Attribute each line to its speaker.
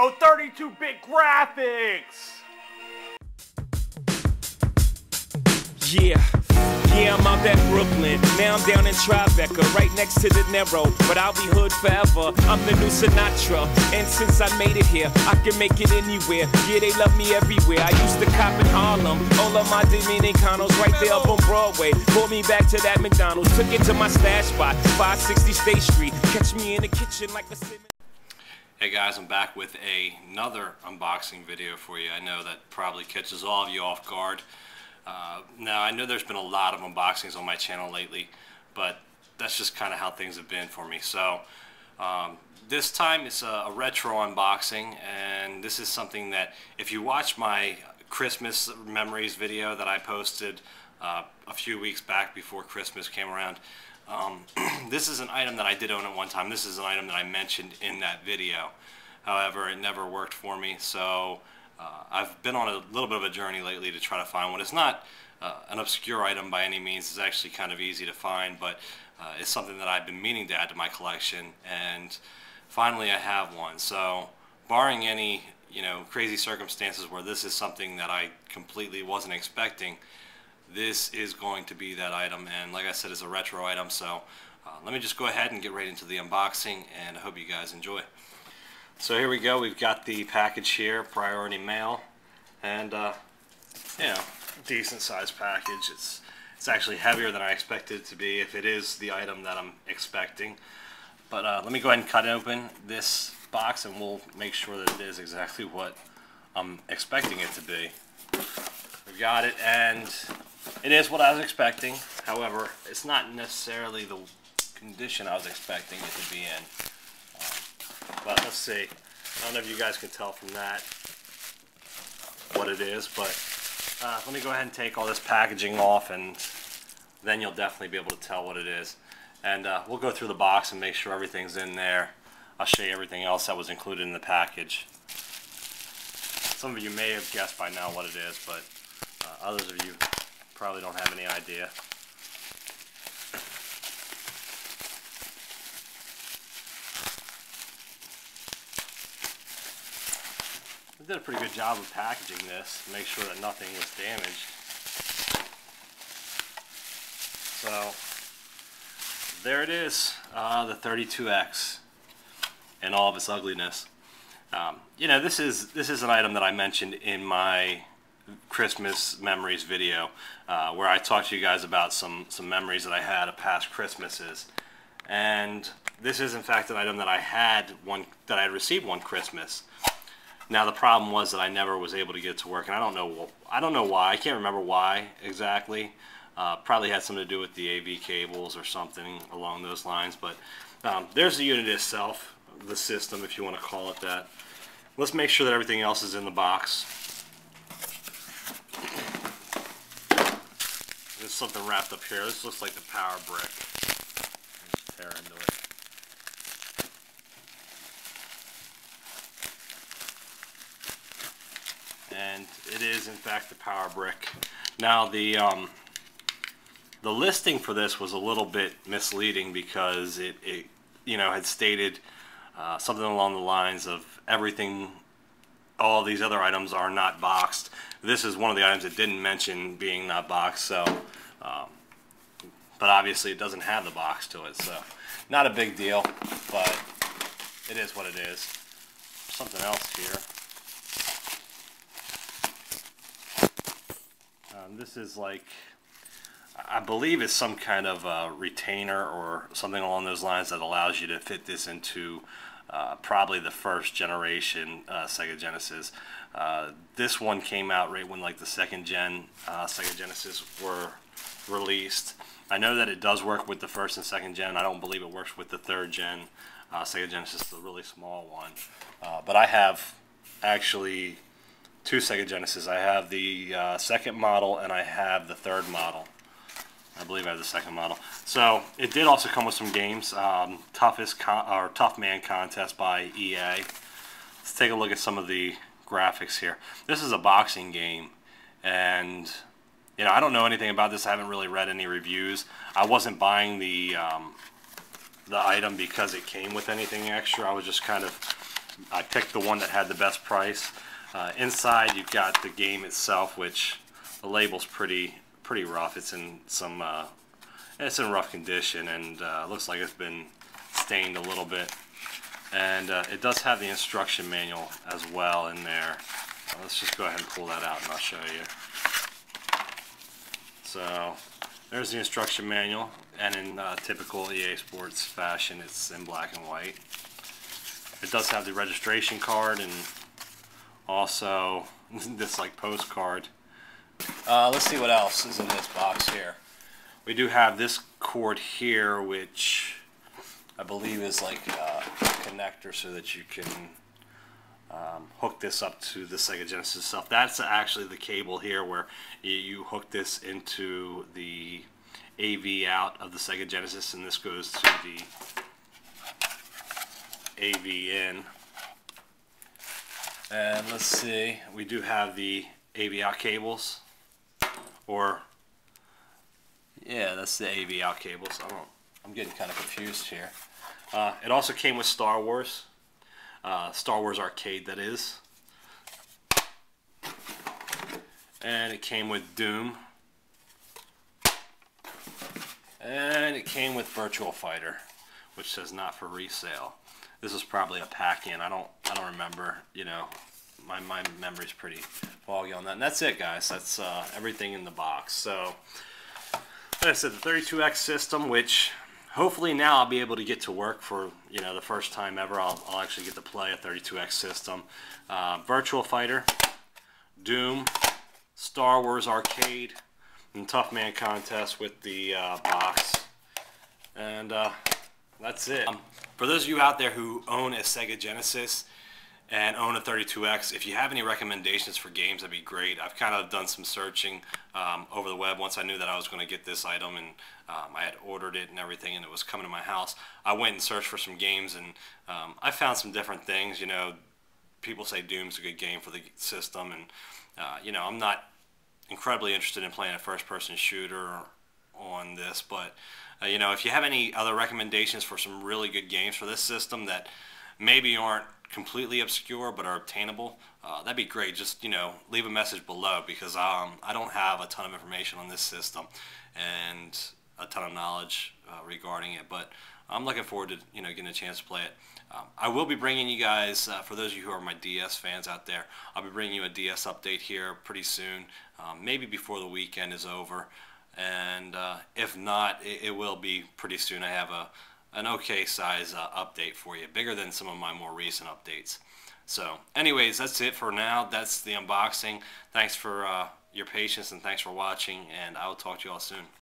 Speaker 1: Yo, 32-bit graphics!
Speaker 2: Yeah, I'm out at Brooklyn. Now I'm down in Tribeca, right next to De Niro. But I'll be hood forever. I'm the new Sinatra. And since I made it here, I can make it anywhere. Yeah, they love me everywhere. I used to cop in Harlem. All of my Dominicanos right there up on Broadway. Pulled me back to that McDonald's. Took it to my stash spot, 560 State Street. Catch me in the kitchen like a cinnamon.
Speaker 3: Hey guys, I'm back with another unboxing video for you. I know that probably catches all of you off guard. Now, I know there's been a lot of unboxings on my channel lately, but that's just kind of how things have been for me. So, this time it's a retro unboxing, and this is something that if you watch my Christmas memories video that I posted a few weeks back before Christmas came around, this is an item that I did own at one time. This is an item that I mentioned in that video. However, it never worked for me, so I've been on a little bit of a journey lately to try to find one. It's not an obscure item by any means. It's actually kind of easy to find, but it's something that I've been meaning to add to my collection, and finally I have one. So barring any crazy circumstances where this is something that I completely wasn't expecting, this is going to be that item. And like I said, it's a retro item, so let me just go ahead and get right into the unboxing, and I hope you guys enjoy. So here we go. We've got the package here, priority mail, and decent sized package. It's actually heavier than I expected it to be if it is the item that I'm expecting. But let me go ahead and cut open this box, and we'll make sure that it is exactly what I'm expecting it to be. We've got it, and it is what I was expecting. However, it's not necessarily the condition I was expecting it to be in. But let's see. I don't know if you guys can tell from that what it is, but let me go ahead and take all this packaging off, and then you'll definitely be able to tell what it is. And we'll go through the box and make sure everything's in there. I'll show you everything else that was included in the package. Some of you may have guessed by now what it is, but others of you probably don't have any idea. They did a pretty good job of packaging this to make sure that nothing was damaged. So there it is, the 32X in all of its ugliness. This is an item that I mentioned in my Christmas memories video, where I talked to you guys about some memories that I had of past Christmases, and this is in fact an item that I had received one Christmas. Now the problem was that I never was able to get it to work, and I don't know why. I can't remember why exactly. Probably had something to do with the AV cables or something along those lines. But there's the unit itself, the system, if you want to call it that. Let's make sure that everything else is in the box. There's something wrapped up here. This looks like the power brick. Just tear into it. And it is in fact the power brick. Now the listing for this was a little bit misleading because it had stated something along the lines of all these other items are not boxed. This is one of the items that didn't mention being not boxed, so but obviously it doesn't have the box to it, so not a big deal, but it is what it is. Something else here. This is like, I believe it's some kind of retainer or something along those lines that allows you to fit this into probably the first generation Sega Genesis. This one came out right when like the second gen Sega Genesis were released. I know that it does work with the first and second gen. I don't believe it works with the third gen Sega Genesis, the really small one. But I have actually two Sega Genesis. I have the second model, and I have the third model. I believe I have the second model. So it did also come with some games. Tough Man Contest by EA. Let's take a look at some of the graphics here. This is a boxing game, and I don't know anything about this. I haven't really read any reviews. I wasn't buying the item because it came with anything extra. I was just kind of I picked the one that had the best price. Inside you've got the game itself, which the label's pretty rough. It's in some it's in rough condition, and looks like it's been stained a little bit. And it does have the instruction manual as well in there. Let's just go ahead and pull that out and I'll show you. So there's the instruction manual, and in typical EA Sports fashion, it's in black and white. It does have the registration card and also this like postcard. Let's see what else is in this box here. We do have this cord here, which I believe is like a connector so that you can hook this up to the Sega Genesis itself. That's actually the cable here where you hook this into the AV out of the Sega Genesis, and this goes to the AV in. And let's see, we do have the AV out cables, or yeah, that's the AV out cables. I'm getting kind of confused here. It also came with Star Wars Arcade, that is, and it came with Doom, and it came with Virtua Fighter, which says not for resale. This is probably a pack-in. I don't remember. You know, my memory's pretty foggy on that. And that's it, guys. That's everything in the box. So, like I said, the 32X system, which hopefully now I'll be able to get to work for, you know, the first time ever. I'll actually get to play a 32X system. Virtua Fighter, Doom, Star Wars Arcade, and Tough Man Contest with the box. And that's it. For those of you out there who own a Sega Genesis and own a 32X, if you have any recommendations for games, that'd be great. I've kind of done some searching over the web once I knew that I was going to get this item, and I had ordered it and everything, and it was coming to my house. I went and searched for some games, and I found some different things. You know, people say Doom's a good game for the system, and you know, I'm not incredibly interested in playing a first-person shooter on this, but you know, if you have any other recommendations for some really good games for this system that maybe aren't completely obscure but are obtainable, that'd be great. Just, you know, leave a message below, because I don't have a ton of information on this system and a ton of knowledge regarding it, but I'm looking forward to, you know, getting a chance to play it. I will be bringing you guys, for those of you who are my DS fans out there, I'll be bringing you a DS update here pretty soon, maybe before the weekend is over. And if not, it will be pretty soon. I have an okay size update for you, bigger than some of my more recent updates. So anyways, that's it for now. That's the unboxing. Thanks for your patience, and thanks for watching, and I will talk to you all soon.